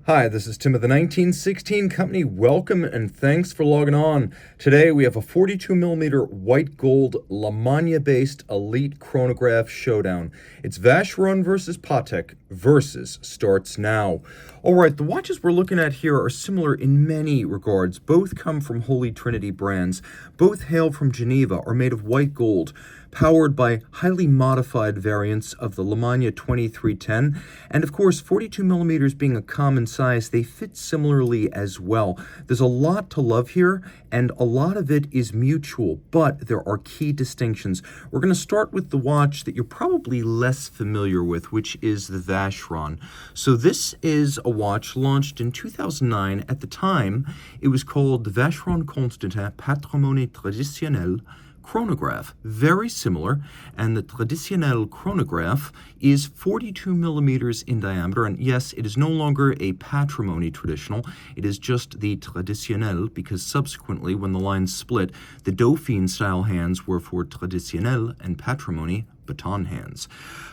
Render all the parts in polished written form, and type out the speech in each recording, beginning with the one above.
Hi, this is Tim of the 1916 Company. Welcome and thanks for logging on. Today we have a 42mm white gold Lamagna-based elite chronograph showdown. It's Vacheron versus Patek versus starts now. Alright, the watches we're looking at here are similar in many regards. Both come from Holy Trinity brands. Both hail from Geneva, are made of white gold, powered by highly modified variants of the Lamagna 2310, and of course 42mm being a common size, they fit similarly as well. There's a lot to love here, and a lot of it is mutual, but there are key distinctions. We're going to start with the watch that you're probably less familiar with, which is the Vacheron. So this is a watch launched in 2009. At the time, it was called the Vacheron Constantin Traditionnelle Chronograph, very similar, and the Traditionnelle Chronograph is 42mm in diameter, and yes, it is no longer a Patrimony traditional, it is just the Traditionnelle, because subsequently, when the lines split, the Dauphine-style hands were for Traditionnelle and Patrimony baton hands.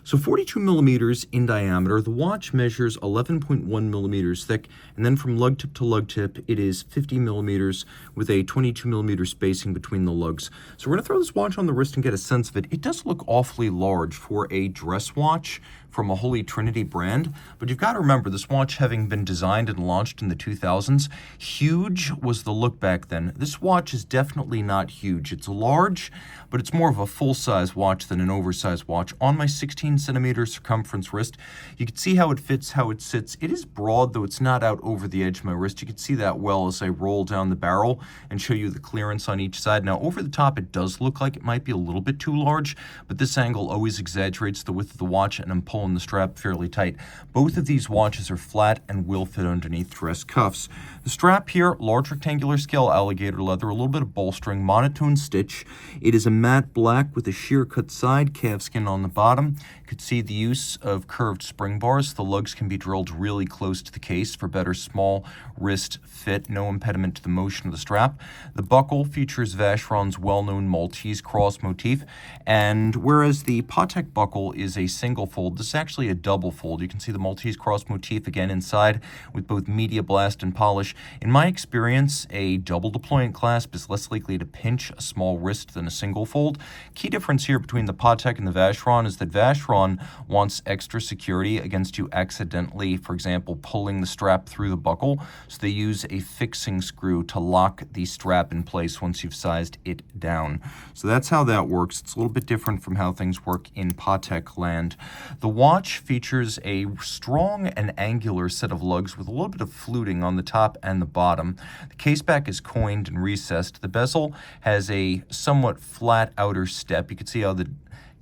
So 42mm in diameter, the watch measures 11.1mm thick, and then from lug tip to lug tip, it is 50mm with a 22mm spacing between the lugs. So we're going to throw this watch on the wrist and get a sense of it. It does look awfully large for a dress watch from a Holy Trinity brand, but you've got to remember, this watch having been designed and launched in the 2000s, huge was the look back then. This watch is definitely not huge. It's large, but it's more of a full-size watch than an oversized watch. On my 16cm circumference wrist, you can see how it fits, how it sits. It is broad, though it's not out over the edge of my wrist. You can see that well as I roll down the barrel and show you the clearance on each side. Now, over the top, it does look like it might be a little bit too large, but this angle always exaggerates the width of the watch, and I'm pulling the strap fairly tight. Both of these watches are flat and will fit underneath dress cuffs. The strap here, large rectangular scale alligator leather, a little bit of bolstering, monotone stitch. It is a matte black with a sheer cut side, calfskin on the bottom. You could see the use of curved spring bars. The lugs can be drilled really close to the case for better small wrist fit, no impediment to the motion of the strap. The buckle features Vacheron's well-known Maltese cross motif, and whereas the Patek buckle is a single fold, this is actually a double fold. You can see the Maltese cross motif again inside with both media blast and polish. In my experience, a double deployant clasp is less likely to pinch a small wrist than a single fold. Key difference here between the Patek and the Vacheron is that Vacheron wants extra security against you accidentally, for example, pulling the strap through the buckle, so they use a fixing screw to lock the strap in place once you've sized it down. So that's how that works. It's a little bit different from how things work in Patek land. The watch features a strong and angular set of lugs with a little bit of fluting on the top and the bottom. The case back is coined and recessed. The bezel has a somewhat flat outer step. You can see how the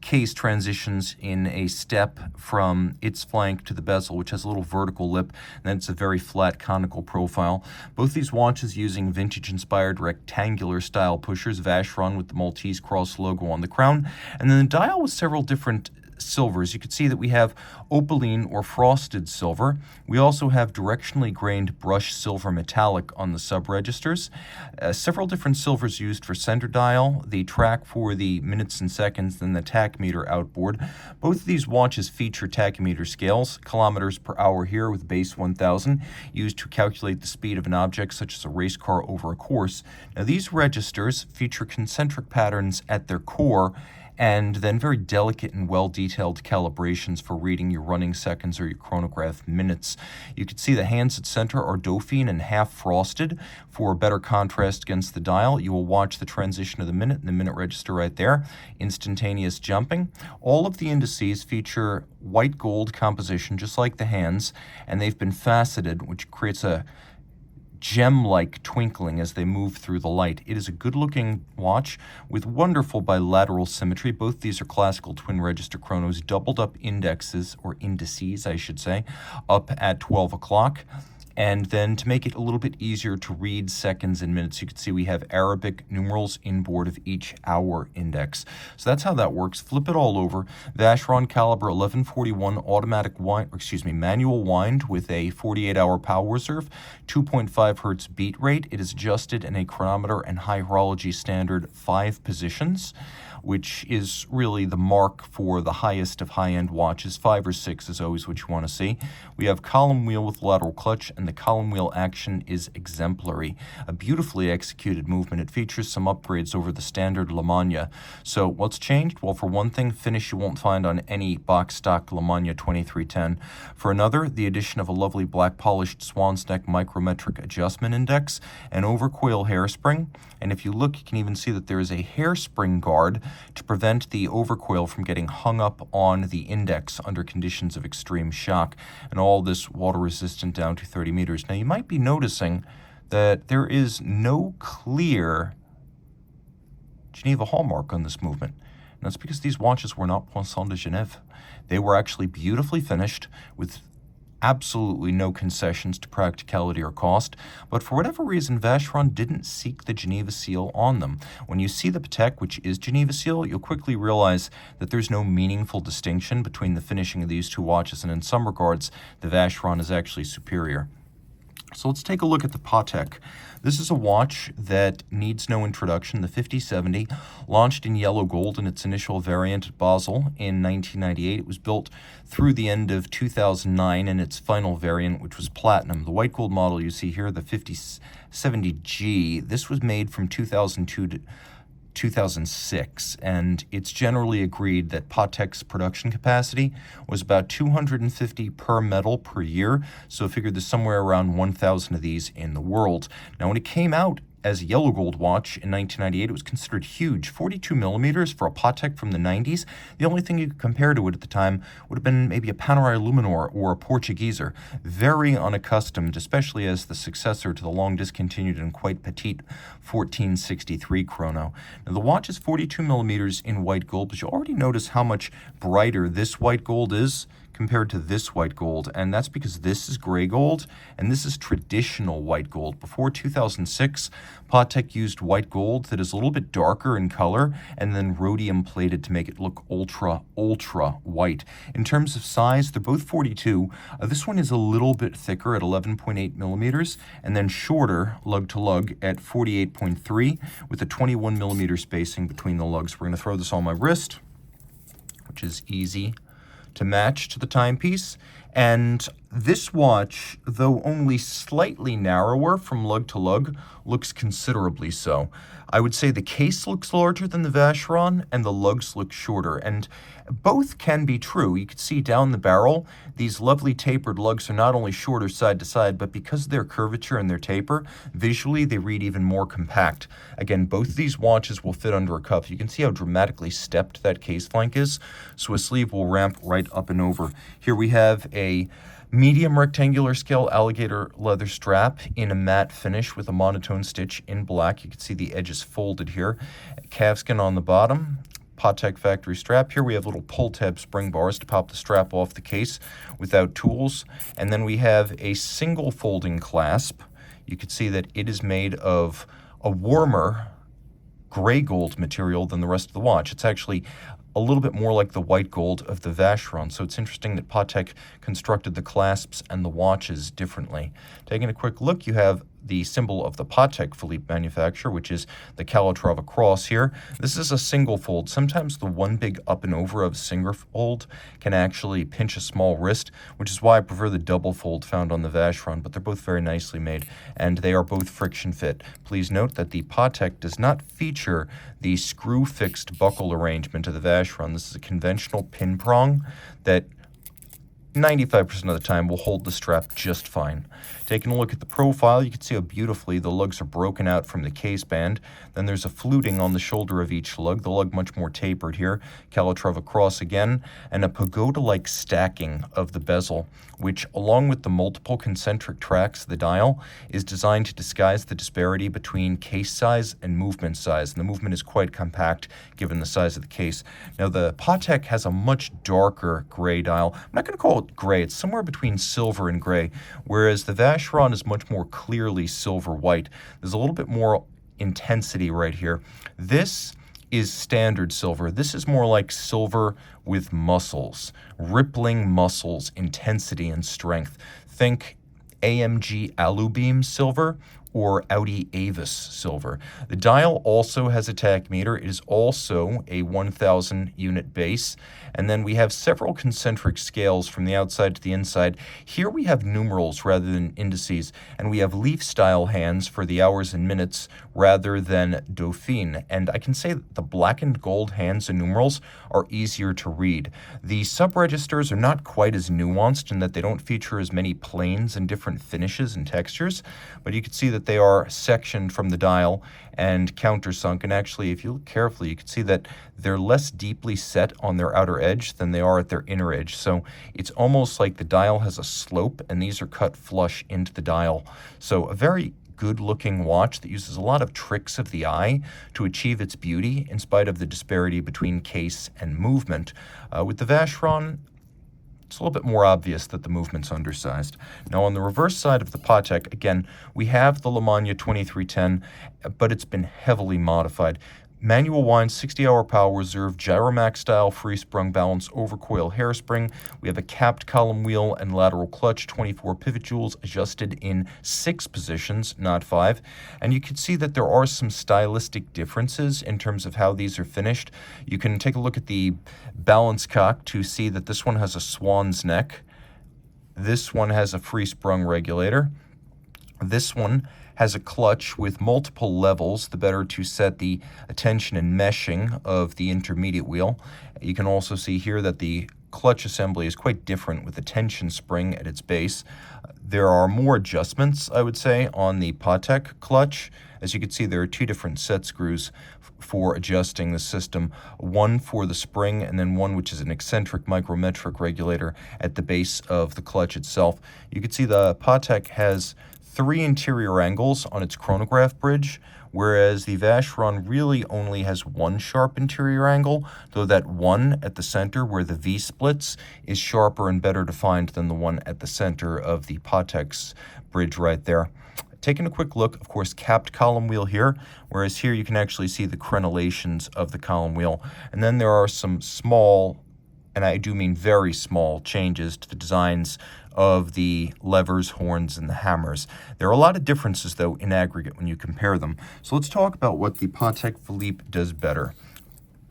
case transitions in a step from its flank to the bezel, which has a little vertical lip, and then it's a very flat conical profile. Both these watches using vintage-inspired rectangular style pushers, Vacheron with the Maltese cross logo on the crown, and then the dial with several different silvers. You can see that we have opaline or frosted silver. We also have directionally grained brushed silver metallic on the sub-registers. Several different silvers used for center dial, the track for the minutes and seconds, then the tachymeter outboard. Both of these watches feature tachymeter scales, kilometers per hour here with base 1000, used to calculate the speed of an object such as a race car over a course. Now these registers feature concentric patterns at their core, and then very delicate and well-detailed calibrations for reading your running seconds or your chronograph minutes. You can see the hands at center are Dauphine and half frosted for better contrast against the dial. You will watch the transition of the minute and the minute register right there, instantaneous jumping. All of the indices feature white gold composition, just like the hands, and they've been faceted, which creates a gem-like twinkling as they move through the light. It is a good-looking watch with wonderful bilateral symmetry. Both these are classical twin-register chronos, doubled-up indexes, or indices, I should say, up at 12 o'clock. And then to make it a little bit easier to read seconds and minutes, you can see we have Arabic numerals inboard of each hour index. So that's how that works. Flip it all over. Vacheron caliber 1141 automatic wind, manual wind with a 48-hour power reserve, 2.5 hertz beat rate. It is adjusted in a chronometer and high horology standard 5 positions. which is really the mark for the highest of high-end watches. 5 or 6 is always what you want to see. We have column wheel with lateral clutch, and the column wheel action is exemplary. A beautifully executed movement. It features some upgrades over the standard Lamagna. So what's changed? Well, for one thing, finish you won't find on any box stock Lamagna 2310. For another, the addition of a lovely black polished swan's neck micrometric adjustment index, an overcoil hairspring, and if you look, you can even see that there is a hairspring guard to prevent the overcoil from getting hung up on the index under conditions of extreme shock, and all this water resistant down to 30 meters. Now you might be noticing that there is no clear Geneva hallmark on this movement. And that's because these watches were not Poinçon de Genève. They were actually beautifully finished with absolutely no concessions to practicality or cost, but for whatever reason, Vacheron didn't seek the Geneva seal on them. When you see the Patek, which is Geneva seal, you'll quickly realize that there's no meaningful distinction between the finishing of these two watches, and in some regards, the Vacheron is actually superior. So let's take a look at the Patek. This is a watch that needs no introduction. The 5070, launched in yellow gold in its initial variant at Basel in 1998. It was built through the end of 2009 in its final variant, which was platinum. The white gold model you see here, the 5070G, this was made from 2002 to 2006, and it's generally agreed that Patek's production capacity was about 250 per metal per year, so I figured there's somewhere around 1,000 of these in the world. Now, when it came out as a yellow gold watch in 1998, it was considered huge, 42 millimeters for a Patek from the 90s. The only thing you could compare to it at the time would have been maybe a Panerai Luminor or a Portugieser. Very unaccustomed, especially as the successor to the long discontinued and quite petite 1463 chrono. Now, the watch is 42 millimeters in white gold, but you already notice how much brighter this white gold is compared to this white gold, and that's because this is gray gold and this is traditional white gold. Before 2006, Patek used white gold that is a little bit darker in color and then rhodium plated to make it look ultra white. In terms of size, they're both 42. This one is a little bit thicker at 11.8 millimeters and then shorter lug-to-lug at 48.3 with a 21 millimeter spacing between the lugs. We're going to throw this on my wrist, which is easy to match to the timepiece. And this watch, though only slightly narrower from lug to lug, looks considerably so. I would say the case looks larger than the Vacheron and the lugs look shorter, and both can be true. You can see down the barrel, these lovely tapered lugs are not only shorter side to side, but because of their curvature and their taper, visually they read even more compact. Again, both of these watches will fit under a cuff. You can see how dramatically stepped that case flank is, so a sleeve will ramp right up and over. Here we have a medium rectangular scale alligator leather strap in a matte finish with a monotone stitch in black. You can see the edges folded here. Calfskin on the bottom. Patek factory strap. Here we have little pull tab spring bars to pop the strap off the case without tools. And then we have a single folding clasp. You can see that it is made of a warmer gray gold material than the rest of the watch. It's actually a little bit more like the white gold of the Vacheron, so it's interesting that Patek constructed the clasps and the watches differently. Taking a quick look, you have the symbol of the Patek Philippe manufacturer, which is the Calatrava Cross here. This is a single fold. Sometimes the one big up and over of a single fold can actually pinch a small wrist, which is why I prefer the double fold found on the Vacheron, but they're both very nicely made, and they are both friction fit. Please note that the Patek does not feature the screw-fixed buckle arrangement of the Vacheron. This is a conventional pin prong that 95% of the time will hold the strap just fine. Taking a look at the profile, you can see how beautifully the lugs are broken out from the case band. Then there's a fluting on the shoulder of each lug, the lug much more tapered here. Calatrava Cross again, and a pagoda-like stacking of the bezel, which, along with the multiple concentric tracks of the dial, is designed to disguise the disparity between case size and movement size. And the movement is quite compact given the size of the case. Now, the Patek has a much darker gray dial. I'm not going to call it gray. It's somewhere between silver and gray, whereas the Vacheron is much more clearly silver white. There's a little bit more intensity right here. This is standard silver. This is more like silver with muscles, rippling muscles, intensity and strength. Think AMG Alubeam silver or Audi Avis silver. The dial also has a tachymeter. It is also a 1,000 unit base. And then we have several concentric scales from the outside to the inside. Here we have numerals rather than indices, and we have leaf-style hands for the hours and minutes rather than Dauphine. And I can say that the black and gold hands and numerals are easier to read. The sub-registers are not quite as nuanced in that they don't feature as many planes and different finishes and textures, but you can see that they are sectioned from the dial and countersunk. And actually, if you look carefully, you can see that they're less deeply set on their outer edge than they are at their inner edge. So it's almost like the dial has a slope, and these are cut flush into the dial. So a very good-looking watch that uses a lot of tricks of the eye to achieve its beauty in spite of the disparity between case and movement. With the Vacheron, it's a little bit more obvious that the movement's undersized. Now, on the reverse side of the Patek, again, we have the Lemania 2310, but it's been heavily modified. Manual wind, 60-hour power reserve, Gyromax-style free-sprung balance overcoil hairspring. We have a capped column wheel and lateral clutch, 24 pivot jewels adjusted in 6 positions, not 5. And you can see that there are some stylistic differences in terms of how these are finished. You can take a look at the balance cock to see that this one has a swan's neck. This one has a free-sprung regulator. This one has a clutch with multiple levels, the better to set the tension and meshing of the intermediate wheel. You can also see here that the clutch assembly is quite different with a tension spring at its base. There are more adjustments, I would say, on the Patek clutch. As you can see, there are 2 different set screws for adjusting the system, one for the spring and then one which is an eccentric micrometric regulator at the base of the clutch itself. You can see the Patek has 3 interior angles on its chronograph bridge, whereas the Vacheron really only has 1 sharp interior angle, though that one at the center where the V splits is sharper and better defined than the one at the center of the Patek's bridge right there. Taking a quick look, of course, capped column wheel here, whereas here you can actually see the crenellations of the column wheel. And then there are some small, and I do mean very small, changes to the designs of the levers, horns, and the hammers. There are a lot of differences, though, in aggregate when you compare them. So let's talk about what the Patek Philippe does better.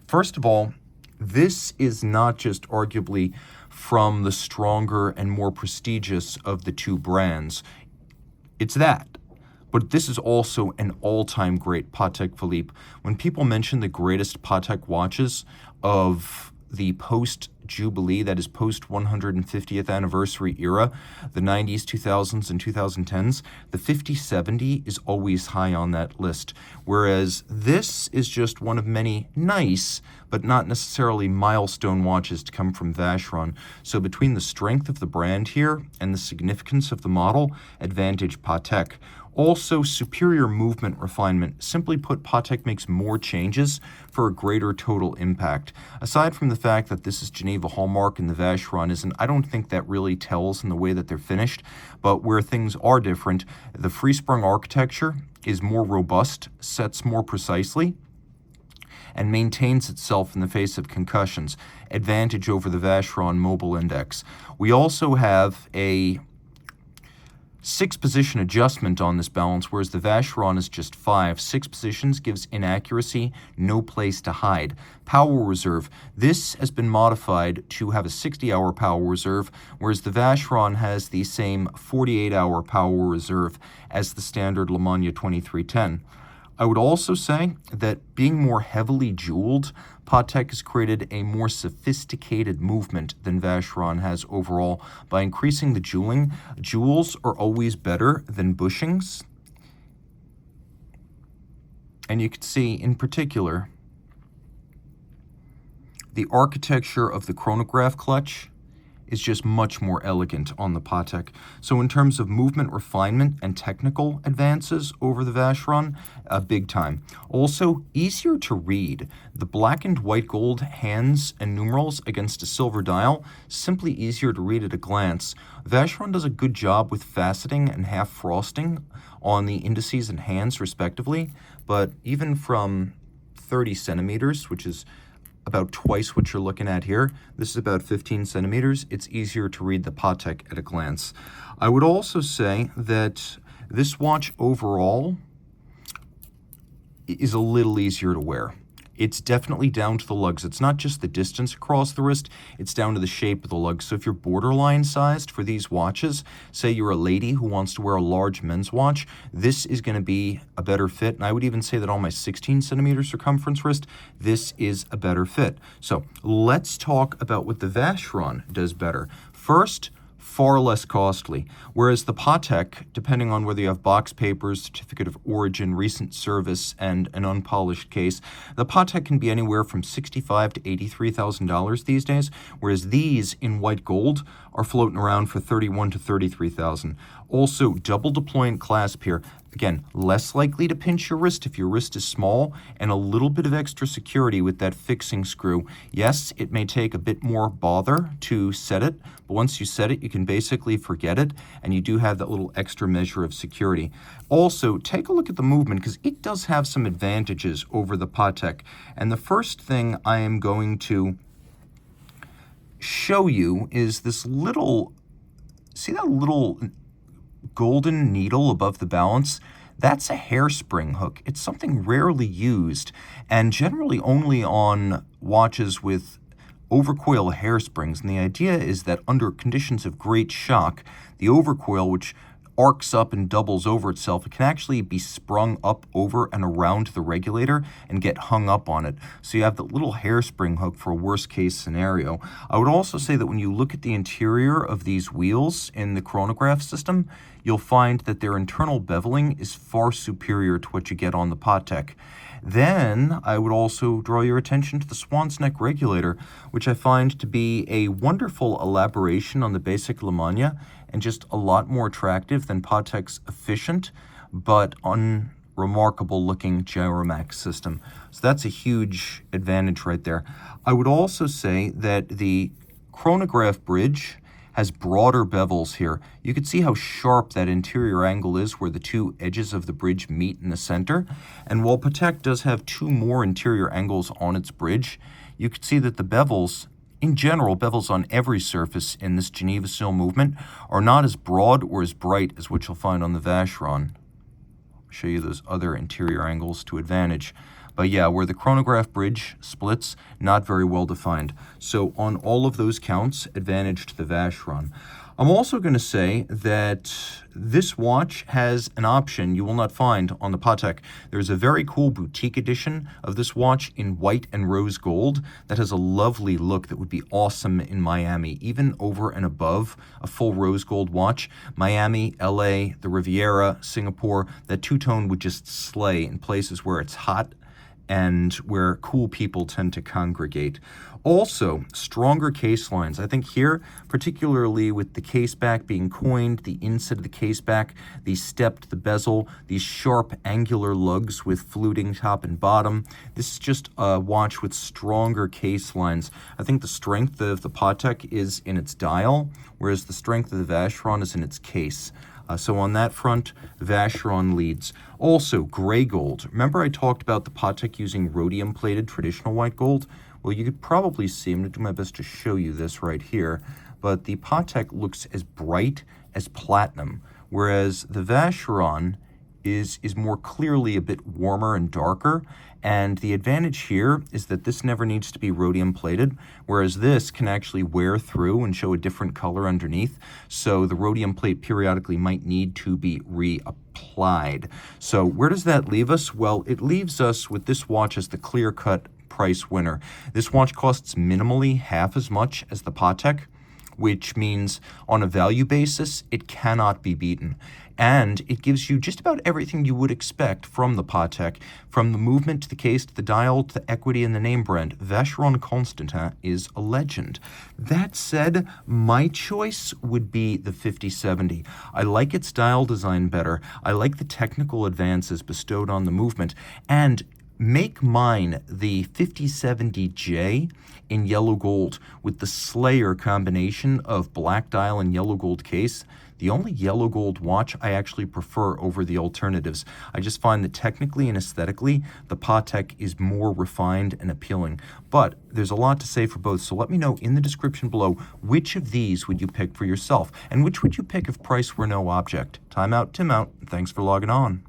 First of all, this is not just arguably from the stronger and more prestigious of the 2 brands. It's that. But this is also an all-time great Patek Philippe. When people mention the greatest Patek watches of the post-Jubilee, that is post-150th anniversary era, the 90s, 2000s, and 2010s, the 5070 is always high on that list, whereas this is just one of many nice, but not necessarily milestone watches to come from Vacheron. So between the strength of the brand here and the significance of the model, advantage Patek. Also, superior movement refinement. Simply put, Patek makes more changes for a greater total impact. Aside from the fact that this is Geneva hallmark and the Vacheron isn't, I don't think that really tells in the way that they're finished. But where things are different, the free-sprung architecture is more robust, sets more precisely, and maintains itself in the face of concussions. Advantage over the Vacheron Mobile Index. We also have a 6-position adjustment on this balance, whereas the Vacheron is just 5. 6 positions gives inaccuracy, no place to hide. Power reserve. This has been modified to have a 60-hour power reserve, whereas the Vacheron has the same 48-hour power reserve as the standard Lemania 2310. I would also say that being more heavily jeweled, Patek has created a more sophisticated movement than Vacheron has overall by increasing the jeweling. Jewels are always better than bushings. And you can see, in particular, the architecture of the chronograph clutch is just much more elegant on the Patek. So in terms of movement refinement and technical advances over the Vacheron, big time. Also, easier to read. The black and white gold hands and numerals against a silver dial, simply easier to read at a glance. Vacheron does a good job with faceting and half frosting on the indices and hands respectively, but even from 30 centimeters, which is about twice what you're looking at here. This is about 15 centimeters. It's easier to read the Patek at a glance. I would also say that This watch overall is a little easier to wear. It's definitely down to the lugs. It's not just the distance across the wrist, it's down to the shape of the lugs. So if you're borderline sized for these watches, say you're a lady who wants to wear a large men's watch, this is going to be a better fit. And I would even say that on my 16 centimeter circumference wrist, this is a better fit. So let's talk about what the Vacheron does better. First, far less costly, whereas the Patek, depending on whether you have box papers, certificate of origin, recent service, and an unpolished case, the Patek can be anywhere from $65,000 to $83,000 these days, whereas these in white gold are floating around for $31,000 to $33,000. Also, double deployant clasp here. Again, less likely to pinch your wrist if your wrist is small, and a little bit of extra security with that fixing screw. Yes, it may take a bit more bother to set it, but once you set it, you can basically forget it, and you do have that little extra measure of security. Also, take a look at the movement, because it does have some advantages over the Patek. And the first thing I am going to show you is this little, see that little golden needle above the balance? That's a hairspring hook. It's something rarely used and generally only on watches with overcoil hairsprings. And the idea is that under conditions of great shock, the overcoil, which arcs up and doubles over itself, it can actually be sprung up over and around the regulator and get hung up on it. So you have the little hairspring hook for a worst case scenario. I would also say that when you look at the interior of these wheels in the chronograph system, you'll find that their internal beveling is far superior to what you get on the Patek. Then I would also draw your attention to the swan's neck regulator, which I find to be a wonderful elaboration on the basic Lamagna and just a lot more attractive than Patek's efficient but unremarkable looking Gyromax system. So that's a huge advantage right there. I would also say that the chronograph bridge has broader bevels here. You can see how sharp that interior angle is where the two edges of the bridge meet in the center. And while Patek does have two more interior angles on its bridge, you can see that the bevels, in general, bevels on every surface in this Geneva seal movement are not as broad or as bright as what you'll find on the Vacheron. I'll show you those other interior angles to advantage. But yeah, where the chronograph bridge splits, not very well defined. So on all of those counts, advantage to the Vacheron. I'm also going to say that this watch has an option you will not find on the Patek. There's a very cool boutique edition of this watch in white and rose gold that has a lovely look that would be awesome in Miami, even over and above a full rose gold watch. Miami, LA, the Riviera, Singapore, that two-tone would just slay in places where it's hot and where cool people tend to congregate. Also, stronger case lines. I think here, particularly with the case back being coined, the inside of the case back, the stepped, the bezel, these sharp angular lugs with fluting top and bottom. This is just a watch with stronger case lines. I think the strength of the Patek is in its dial, whereas the strength of the Vacheron is in its case. So on that front, Vacheron leads. Also, gray gold. Remember I talked about the Patek using rhodium-plated traditional white gold? Well, you could probably see, I'm going to do my best to show you this right here, but the Patek looks as bright as platinum, whereas the Vacheron is more clearly a bit warmer and darker. And the advantage here is that this never needs to be rhodium plated, whereas this can actually wear through and show a different color underneath. So the rhodium plate periodically might need to be reapplied. So where does that leave us? Well, it leaves us with this watch as the clear-cut price winner. This watch costs minimally half as much as the Patek, which means on a value basis, it cannot be beaten. And it gives you just about everything you would expect from the Patek, from the movement to the case to the dial to the equity and the name brand. Vacheron Constantin is a legend. That said, my choice would be the 5070. I like its dial design better. I like the technical advances bestowed on the movement. And make mine the 5070J in yellow gold with the Slayer combination of black dial and yellow gold case. The only yellow gold watch I actually prefer over the alternatives. I just find that technically and aesthetically, the Patek is more refined and appealing. But there's a lot to say for both, so let me know in the description below which of these would you pick for yourself, and which would you pick if price were no object. Time out, Tim out, and thanks for logging on.